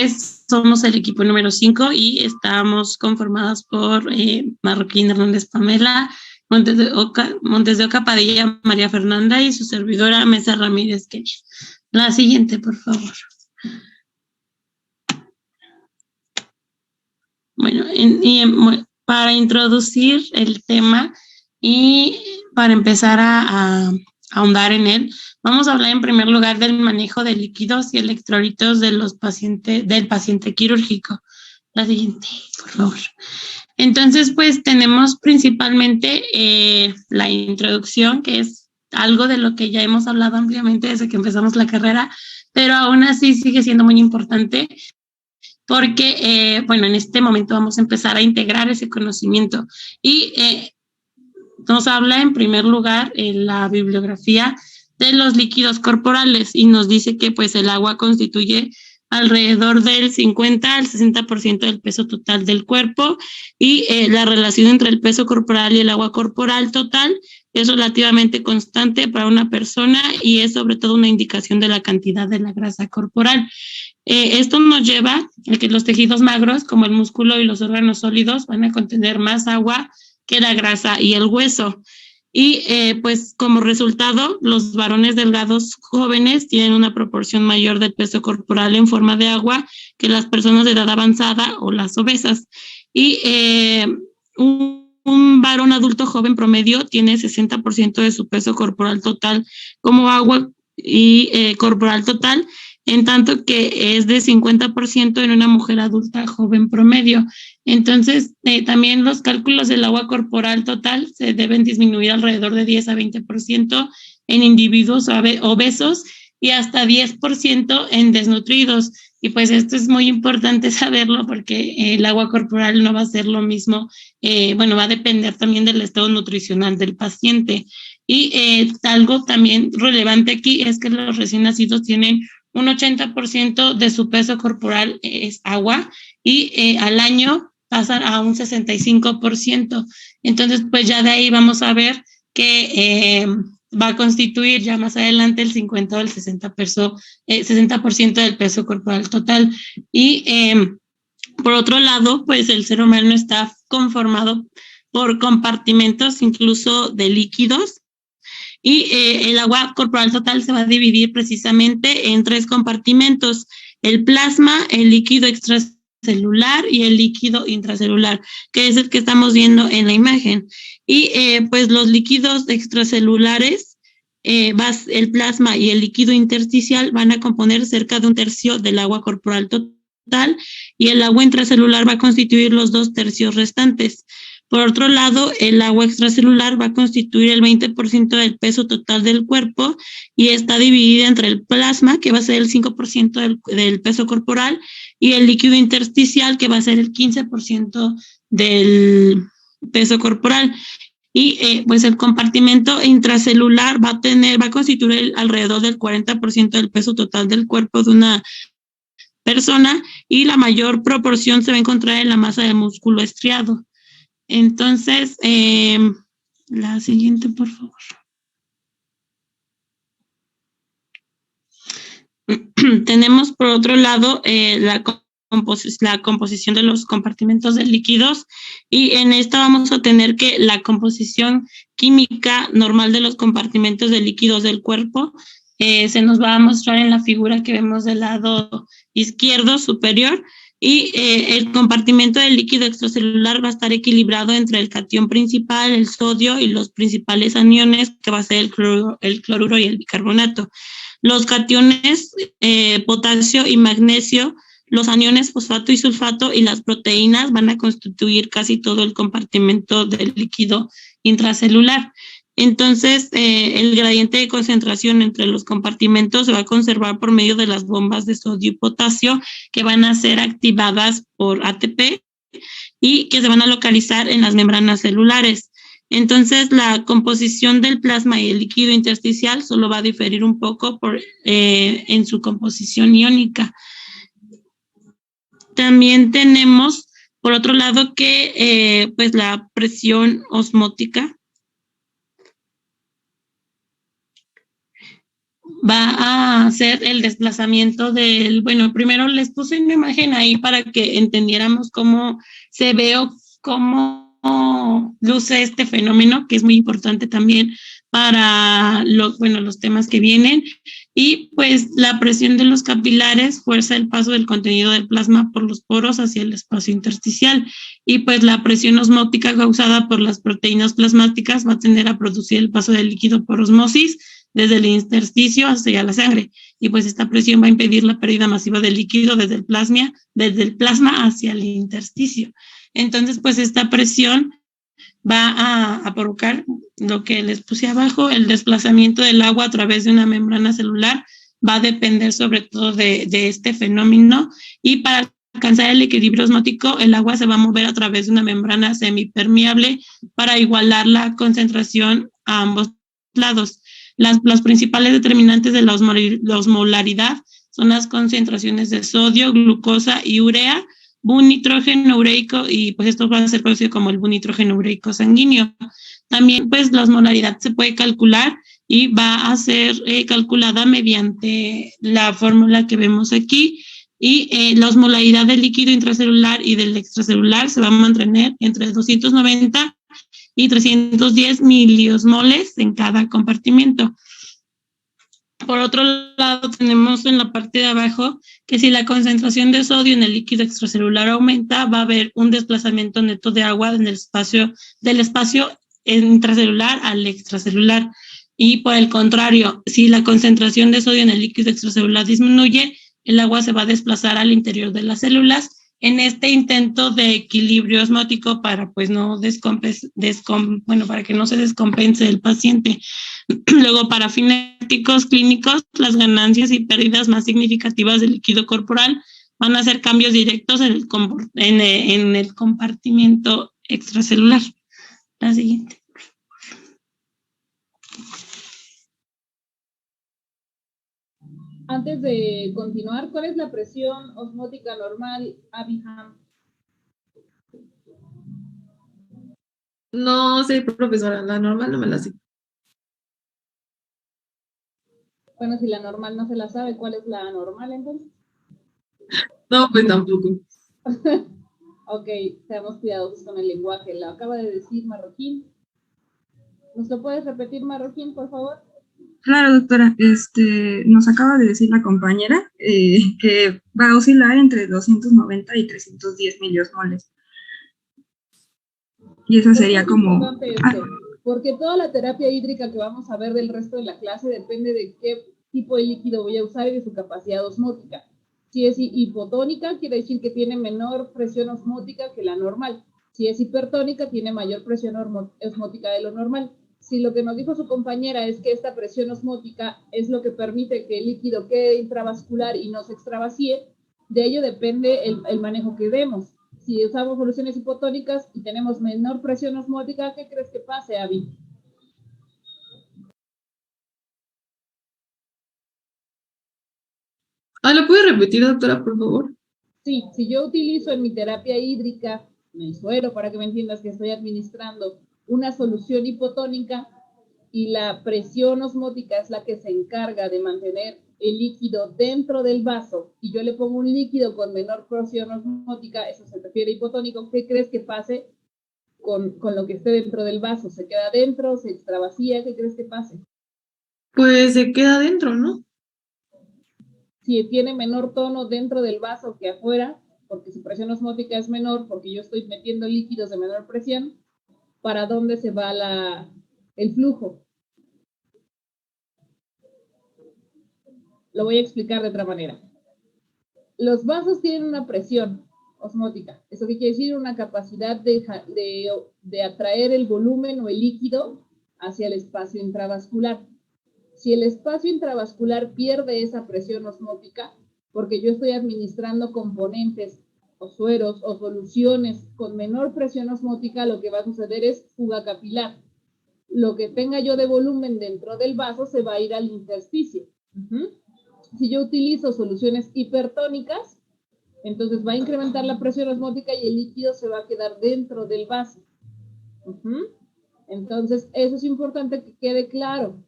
pues somos el equipo número 5 y estamos conformadas por Marroquín Hernández Pamela, Montes de Oca Padilla María Fernanda y su servidora Mesa Ramírez Kenia. La siguiente, por favor. Bueno, para introducir el tema y para empezar a ahondar en él, vamos a hablar en primer lugar del manejo de líquidos y electrolitos del paciente quirúrgico. La siguiente, por favor. Entonces, pues tenemos principalmente la introducción, que es algo de lo que ya hemos hablado ampliamente desde que empezamos la carrera, pero aún así sigue siendo muy importante porque, bueno, en este momento vamos a empezar a integrar ese conocimiento y nos habla en primer lugar en la bibliografía de los líquidos corporales y nos dice que pues el agua constituye alrededor del 50 al 60% del peso total del cuerpo y la relación entre el peso corporal y el agua corporal total es relativamente constante para una persona y es sobre todo una indicación de la cantidad de la grasa corporal. Esto nos lleva a que los tejidos magros, como el músculo y los órganos sólidos, van a contener más agua que la grasa y el hueso. Y pues como resultado, los varones delgados jóvenes tienen una proporción mayor del peso corporal en forma de agua que las personas de edad avanzada o las obesas. Y un varón adulto joven promedio tiene 60% de su peso corporal total como agua y corporal total, en tanto que es de 50% en una mujer adulta joven promedio. Entonces, también los cálculos del agua corporal total se deben disminuir alrededor de 10 a 20% en individuos obesos y hasta 10% en desnutridos. Y pues esto es muy importante saberlo porque el agua corporal no va a ser lo mismo, bueno, va a depender también del estado nutricional del paciente. Y algo también relevante aquí es que los recién nacidos tienen un 80% de su peso corporal es agua y al año pasan a un 65%. Entonces, pues ya de ahí vamos a ver que va a constituir ya más adelante el 50 o el 60% del peso corporal total. Y por otro lado, pues el ser humano está conformado por compartimentos incluso de líquidos. Y el agua corporal total se va a dividir precisamente en 3 compartimentos: el plasma, el líquido extracelular y el líquido intracelular, que es el que estamos viendo en la imagen. Y pues los líquidos extracelulares, el plasma y el líquido intersticial van a componer cerca de 1/3 del agua corporal total y el agua intracelular va a constituir los 2/3 restantes. Por otro lado, el agua extracelular va a constituir el 20% del peso total del cuerpo y está dividida entre el plasma, que va a ser el 5% del peso corporal, y el líquido intersticial, que va a ser el 15% del peso corporal. Y pues el compartimento intracelular va a constituir alrededor del 40% del peso total del cuerpo de una persona y la mayor proporción se va a encontrar en la masa de músculo estriado. Entonces, la siguiente, por favor. Tenemos por otro lado la composición de los compartimentos de líquidos y en esta vamos a tener que la composición química normal de los compartimentos de líquidos del cuerpo se nos va a mostrar en la figura que vemos del lado izquierdo superior. Y el compartimento del líquido extracelular va a estar equilibrado entre el catión principal, el sodio y los principales aniones, que va a ser el cloruro y el bicarbonato. Los cationes, potasio y magnesio, los aniones fosfato y sulfato y las proteínas van a constituir casi todo el compartimento del líquido intracelular. Entonces, el gradiente de concentración entre los compartimentos se va a conservar por medio de las bombas de sodio y potasio que van a ser activadas por ATP y que se van a localizar en las membranas celulares. Entonces, la composición del plasma y el líquido intersticial solo va a diferir un poco en su composición iónica. También tenemos, por otro lado, que pues la presión osmótica. va a hacer el desplazamiento del, bueno, primero les puse una imagen ahí para que entendiéramos cómo se ve o cómo luce este fenómeno, que es muy importante también para los temas que vienen. Y pues la presión de los capilares fuerza el paso del contenido del plasma por los poros hacia el espacio intersticial. Y pues la presión osmótica causada por las proteínas plasmáticas va a tender a producir el paso del líquido por osmosis desde el intersticio hacia la sangre. Y pues esta presión va a impedir la pérdida masiva de líquido desde el plasma hacia el intersticio. Entonces, pues esta presión va a provocar lo que les puse abajo, el desplazamiento del agua a través de una membrana celular va a depender sobre todo de este fenómeno, y para alcanzar el equilibrio osmótico, el agua se va a mover a través de una membrana semipermeable para igualar la concentración a ambos lados. Los principales determinantes de la osmolaridad son las concentraciones de sodio, glucosa y urea, bunitrógeno ureico, y pues esto va a ser conocido como el bunitrógeno ureico sanguíneo. También pues la osmolaridad se puede calcular y va a ser calculada mediante la fórmula que vemos aquí, y la osmolaridad del líquido intracelular y del extracelular se va a mantener entre 290 y 310 miliosmoles en cada compartimento. Por otro lado, tenemos en la parte de abajo que si la concentración de sodio en el líquido extracelular aumenta, va a haber un desplazamiento neto de agua en el espacio, del espacio intracelular al extracelular. Y por el contrario, si la concentración de sodio en el líquido extracelular disminuye, el agua se va a desplazar al interior de las células en este intento de equilibrio osmótico para pues no para que no se descompense el paciente. Luego, para fines clínicos, las ganancias y pérdidas más significativas del líquido corporal van a ser cambios directos en el compartimiento extracelular. La siguiente. Antes de continuar, ¿cuál es la presión osmótica normal, Abiham? No sé, profesora, la normal no me la sé. Bueno, si la normal no se la sabe, ¿cuál es la normal entonces? No, pues tampoco. Ok, seamos cuidadosos con el lenguaje. Lo acaba de decir Marroquín. ¿Nos lo puedes repetir, Marroquín, por favor? Claro, doctora, nos acaba de decir la compañera que va a oscilar entre 290 y 310 miliosmoles. Y esa sería como... Porque toda la terapia hídrica que vamos a ver del resto de la clase depende de qué tipo de líquido voy a usar y de su capacidad osmótica. Si es hipotónica, quiere decir que tiene menor presión osmótica que la normal. Si es hipertónica, tiene mayor presión osmótica de lo normal. Si lo que nos dijo su compañera es que esta presión osmótica es lo que permite que el líquido quede intravascular y no se extravasíe, de ello depende el manejo que demos. Si usamos soluciones hipotónicas y tenemos menor presión osmótica, ¿qué crees que pase, Abby? ¿Lo puede repetir, doctora, por favor? Sí, si yo utilizo en mi terapia hídrica, en el suero, para que me entiendas que estoy administrando una solución hipotónica y la presión osmótica es la que se encarga de mantener el líquido dentro del vaso, y yo le pongo un líquido con menor presión osmótica, eso se refiere a hipotónico, ¿qué crees que pase con lo que esté dentro del vaso? ¿Se queda dentro? ¿Se extravasía? ¿Qué crees que pase? Pues se queda dentro, ¿no? Si tiene menor tono dentro del vaso que afuera, porque su presión osmótica es menor, porque yo estoy metiendo líquidos de menor presión, ¿para dónde se va el flujo? Lo voy a explicar de otra manera. Los vasos tienen una presión osmótica. ¿Eso qué quiere decir? Una capacidad de atraer el volumen o el líquido hacia el espacio intravascular. Si el espacio intravascular pierde esa presión osmótica, porque yo estoy administrando componentes o sueros o soluciones con menor presión osmótica, lo que va a suceder es fuga capilar. Lo que tenga yo de volumen dentro del vaso se va a ir al intersticio. Si yo utilizo soluciones hipertónicas, entonces va a incrementar la presión osmótica y el líquido se va a quedar dentro del vaso. Entonces, eso es importante que quede claro.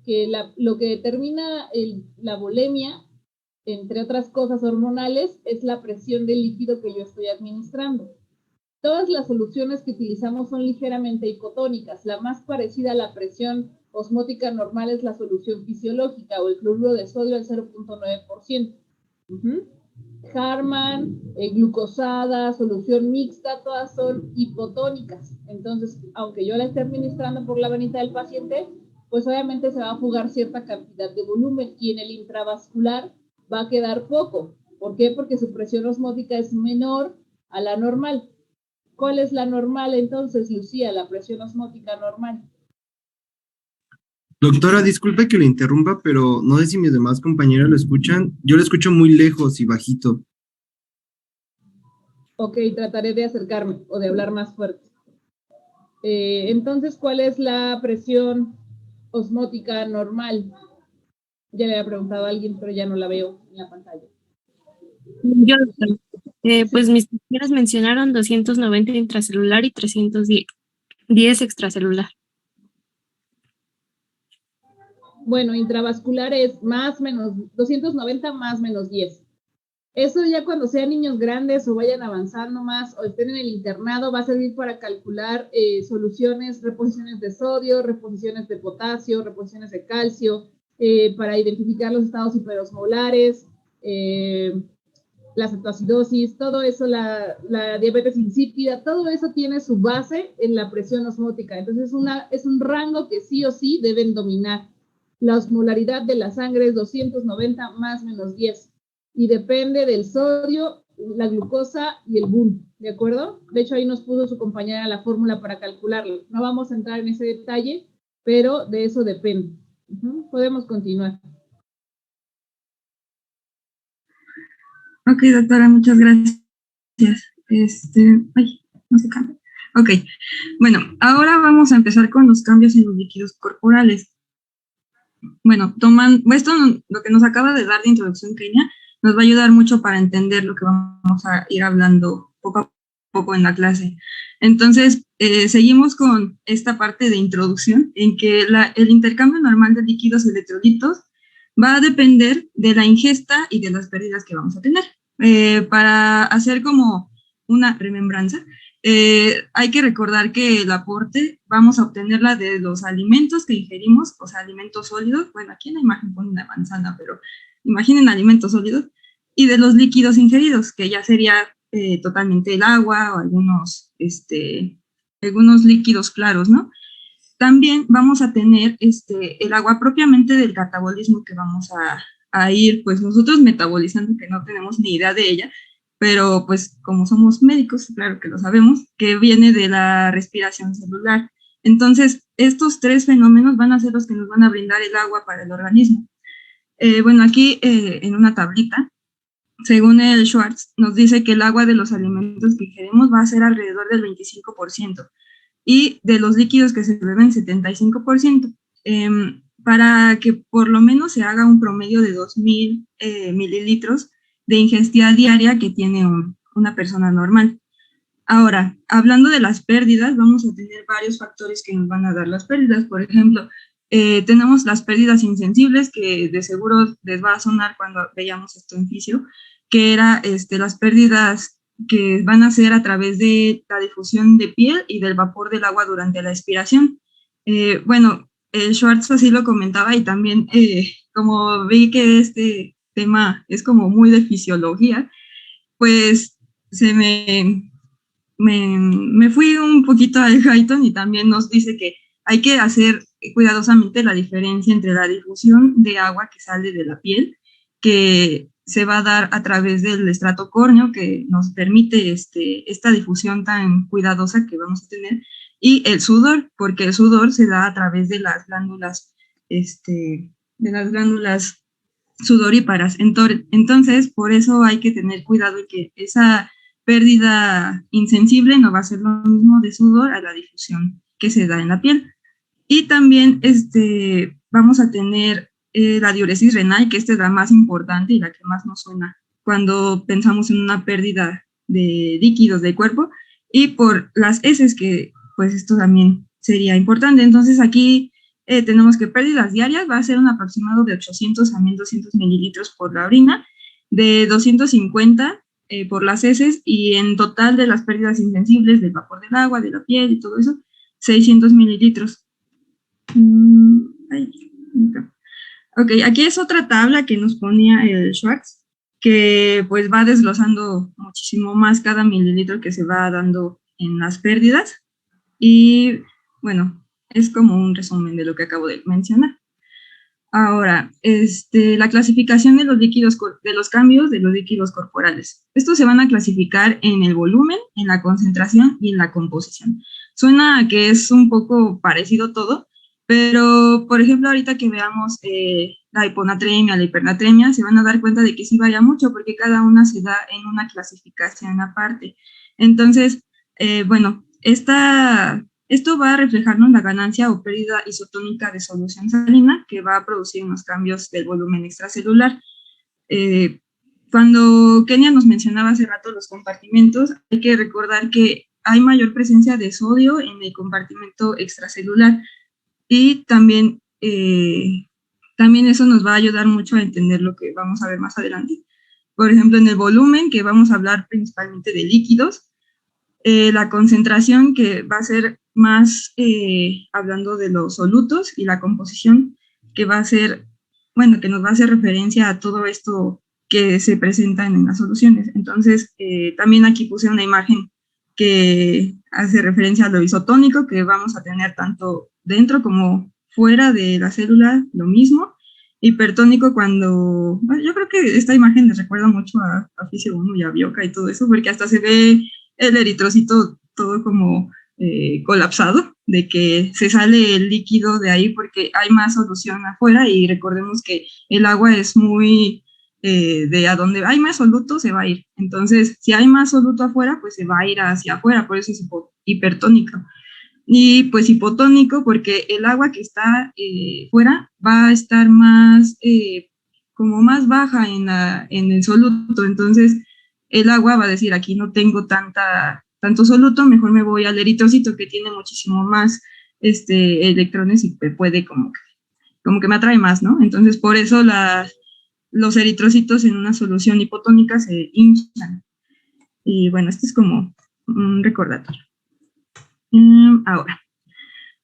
que lo que determina la volemia, entre otras cosas hormonales, es la presión del líquido que yo estoy administrando. Todas las soluciones que utilizamos son ligeramente hipotónicas. La más parecida a la presión osmótica normal es la solución fisiológica o el cloruro de sodio al 0.9%. Harman, glucosada, solución mixta, todas son hipotónicas. Entonces, aunque yo la esté administrando por la venita del paciente, pues obviamente se va a fugar cierta cantidad de volumen y en el intravascular va a quedar poco. ¿Por qué? Porque su presión osmótica es menor a la normal. ¿Cuál es la normal entonces, Lucía? La presión osmótica normal. Doctora, disculpe que le interrumpa, pero no sé si mis demás compañeros lo escuchan. Yo lo escucho muy lejos y bajito. Ok, trataré de acercarme o de hablar más fuerte. Entonces, ¿cuál es la presión osmótica normal? Ya le había preguntado a alguien, pero ya no la veo en la pantalla. Yo, pues mis compañeros mencionaron 290 intracelular y 310 extracelular. Bueno, intravascular es más menos 290 más menos 10. Eso ya cuando sean niños grandes o vayan avanzando más o estén en el internado va a servir para calcular soluciones, reposiciones de sodio, reposiciones de potasio, reposiciones de calcio, para identificar los estados hiperosmolares, la cetoacidosis, todo eso, la diabetes insípida, todo eso tiene su base en la presión osmótica. Entonces es un rango que sí o sí deben dominar. La osmolaridad de la sangre es 290 más menos 10 y depende del sodio, la glucosa y el BUN, ¿de acuerdo? De hecho, ahí nos puso su compañera la fórmula para calcularlo. No vamos a entrar en ese detalle, pero de eso depende. Podemos continuar. Ok, doctora, muchas gracias. Ay, no se cambia. Ok, bueno, ahora vamos a empezar con los cambios en los líquidos corporales. Bueno, esto lo que nos acaba de dar de introducción Kenia nos va a ayudar mucho para entender lo que vamos a ir hablando poco a poco en la clase. Entonces, seguimos con esta parte de introducción en que el intercambio normal de líquidos y electrolitos va a depender de la ingesta y de las pérdidas que vamos a tener. Para hacer como una remembranza, hay que recordar que el aporte vamos a obtenerla de los alimentos que ingerimos, o sea, alimentos sólidos. Bueno, aquí en la imagen pone una manzana, pero imaginen alimentos sólidos, y de los líquidos ingeridos, que ya sería totalmente el agua o algunos líquidos claros, ¿no? También vamos a tener el agua propiamente del catabolismo que vamos a ir, pues nosotros metabolizando, que no tenemos ni idea de ella, pero pues como somos médicos, claro que lo sabemos, que viene de la respiración celular. Entonces, estos tres fenómenos van a ser los que nos van a brindar el agua para el organismo. Bueno, aquí en una tablita, según el Schwartz, nos dice que el agua de los alimentos que ingerimos va a ser alrededor del 25% y de los líquidos que se beben 75%, para que por lo menos se haga un promedio de 2,000 mililitros de ingesta diaria que tiene una persona normal. Ahora, hablando de las pérdidas, vamos a tener varios factores que nos van a dar las pérdidas. Por ejemplo, tenemos las pérdidas insensibles, que de seguro les va a sonar cuando veíamos esto en fisio, que era las pérdidas que van a ser a través de la difusión de piel y del vapor del agua durante la expiración. Bueno, Schwartz así lo comentaba y también como vi que este tema es como muy de fisiología, pues me fui un poquito al Hayton y también nos dice que hay que hacer cuidadosamente la diferencia entre la difusión de agua que sale de la piel, que se va a dar a través del estrato córneo, que nos permite esta difusión tan cuidadosa que vamos a tener, y el sudor, porque el sudor se da a través de las glándulas, sudoríparas. Entonces, por eso hay que tener cuidado y que esa pérdida insensible no va a ser lo mismo de sudor a la difusión que se da en la piel. Y también vamos a tener la diuresis renal, que esta es la más importante y la que más nos suena cuando pensamos en una pérdida de líquidos del cuerpo, y por las heces, que pues esto también sería importante. Entonces aquí tenemos que pérdidas diarias va a ser un aproximado de 800 a 1200 mililitros por la orina, de 250 por las heces, y en total de las pérdidas insensibles del vapor del agua, de la piel y todo eso, 600 mililitros. Ok, aquí es otra tabla que nos ponía el Schwartz, que pues va desglosando muchísimo más cada mililitro que se va dando en las pérdidas, y bueno, es como un resumen de lo que acabo de mencionar. Ahora, la clasificación de los líquidos, de los cambios de los líquidos corporales. Estos se van a clasificar en el volumen, en la concentración y en la composición. Suena a que es un poco parecido todo, pero, por ejemplo, ahorita que veamos la hiponatremia, la hipernatremia, se van a dar cuenta de que sí varía mucho, porque cada una se da en una clasificación aparte. Entonces, bueno, esto va a reflejarnos la ganancia o pérdida isotónica de solución salina, que va a producir unos cambios del volumen extracelular. Cuando Kenia nos mencionaba hace rato los compartimentos, hay que recordar que hay mayor presencia de sodio en el compartimento extracelular, y también eso nos va a ayudar mucho a entender lo que vamos a ver más adelante. Por ejemplo, en el volumen, que vamos a hablar principalmente de líquidos, la concentración, que va a ser más hablando de los solutos, y la composición, que va a ser, bueno, que nos va a hacer referencia a todo esto que se presenta en las soluciones. Entonces, también aquí puse una imagen que hace referencia a lo isotónico, que vamos a tener tanto dentro como fuera de la célula, lo mismo. Hipertónico cuando, bueno, yo creo que esta imagen les recuerda mucho a Fisio 1 y a Bioca y todo eso, porque hasta se ve el eritrocito todo como colapsado, de que se sale el líquido de ahí porque hay más solución afuera, y recordemos que el agua es muy de a donde hay más soluto se va a ir. Entonces, si hay más soluto afuera, pues se va a ir hacia afuera, por eso es hipertónico. Y pues hipotónico porque el agua que está fuera va a estar más, como más baja en el soluto. Entonces, el agua va a decir, aquí no tengo tanto soluto, mejor me voy al eritrocito, que tiene muchísimo más electrones, y puede como que me atrae más, ¿no? Entonces, por eso los eritrocitos en una solución hipotónica se hinchan. Y bueno, esto es como un recordatorio. Ahora,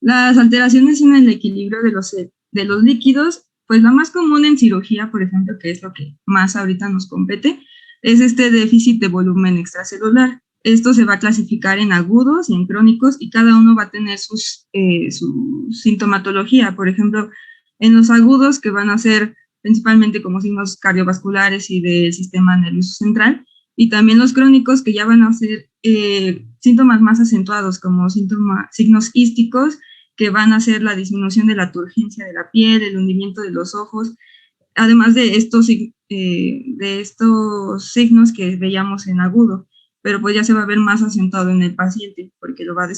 las alteraciones en el equilibrio de los líquidos, pues la más común en cirugía, por ejemplo, que es lo que más ahorita nos compete, es este déficit de volumen extracelular. Esto se va a clasificar en agudos y en crónicos, y cada uno va a tener su sintomatología. Por ejemplo, en los agudos, que van a ser principalmente como signos cardiovasculares y del sistema nervioso central, y también los crónicos, que ya van a ser síntomas más acentuados, como signos ísticos, que van a ser la disminución de la turgencia de la piel, el hundimiento de los ojos, además de estos signos que veíamos en agudo, pero pues ya se va a ver más acentuado en el paciente, porque lo va a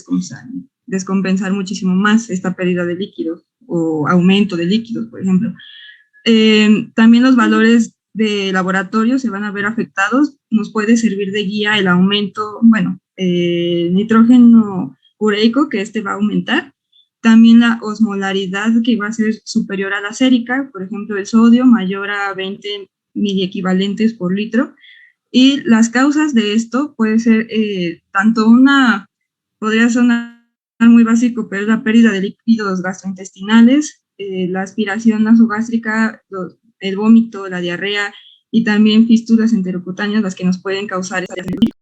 descompensar muchísimo más esta pérdida de líquidos o aumento de líquidos, por ejemplo. También los valores de laboratorio se van a ver afectados. Nos puede servir de guía el aumento, nitrógeno ureico, que va a aumentar. También la osmolaridad, que va a ser superior a la sérica, por ejemplo, el sodio mayor a 20 miliequivalentes por litro. Y las causas de esto puede ser podría sonar muy básico, pero es la pérdida de líquidos gastrointestinales, la aspiración nasogástrica, el vómito, la diarrea, y también fístulas enterocutáneas, las que nos pueden causar esta pérdida.